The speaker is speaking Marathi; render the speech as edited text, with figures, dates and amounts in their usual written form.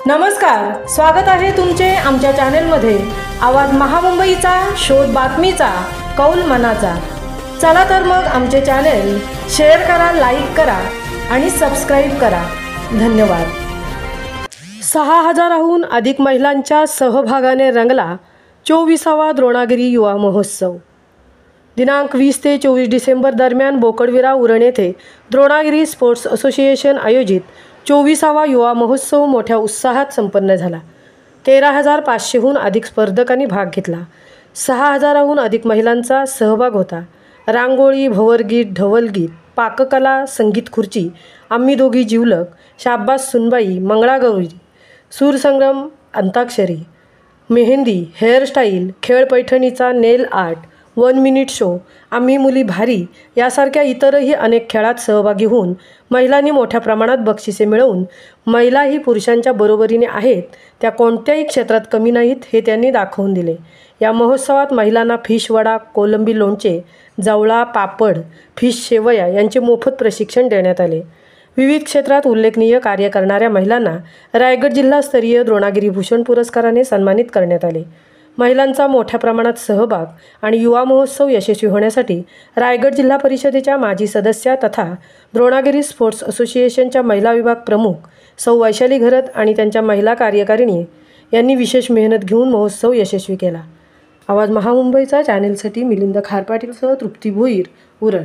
नमस्कार, स्वागत आहे तुमचे आमच्या चॅनलमध्ये। आवाज महामुंबईचा, शोध बातमीचा, कौल मनाचा। चला तर मग आमचे चॅनल शेअर करा, लाईक करा आणि सबस्क्राइब करा। धन्यवाद। 6000हून अधिक महिलांच्या सहभागाने रंगला 24वा द्रोणागिरी युवा महोत्सव। दिनांक 20 ते 24 डिसेंबर दरम्यान बोकडविरा उरण येथे द्रोणागिरी स्पोर्ट्स असोसिएशन आयोजित 24वा युवा महोत्सव मोठ्या उत्साहात संपन्न झाला। 13,500हून अधिक स्पर्धकांनी भाग घेतला। 6000हून अधिक महिलांचा सहभाग होता। रांगोळी, भवरगीत, ढवलगीत, पाककला, संगीत खुर्ची, आम्ही दोघी जिवलग, शाब्बास सुनबाई, मंगळागौरी, सूरसंग्राम, अंताक्षरी, मेहंदी, हेअरस्टाईल, खेळ पैठणीचा, नेल आर्ट, 1 मिनिट शो, आम्ही मुली भारी यासारख्या इतरही अनेक खेळात सहभागी होऊन महिलांनी मोठ्या प्रमाणात बक्षिसे मिळवून महिलाही पुरुषांच्या बरोबरीने आहेत, त्या कोणत्याही क्षेत्रात कमी नाहीत हे त्यांनी दाखवून दिले। या महोत्सवात महिलांना फिश वडा, कोलंबी लोणचे, जवळा, पापड, फिश शेवया यांचे मोफत प्रशिक्षण देण्यात आले। विविध क्षेत्रात उल्लेखनीय कार्य करणाऱ्या महिलांना रायगड जिल्हास्तरीय द्रोणागिरी भूषण पुरस्काराने सन्मानित करण्यात आले। महिलांचा मोठ्या प्रमाणात सहभाग आणि युवा महोत्सव यशस्वी होण्यासाठी रायगड जिल्हा परिषदेच्या माजी सदस्या तथा द्रोणागिरी स्पोर्ट्स असोसिएशनच्या महिला विभाग प्रमुख सौ वैशाली घरत आणि त्यांच्या महिला कार्यकारिणी यांनी विशेष मेहनत घेऊन महोत्सव यशस्वी केला। आवाज महामुंबईचा चॅनेलसाठी मिलिंद खारपाटीलसह तृप्ती भोईर, उरण।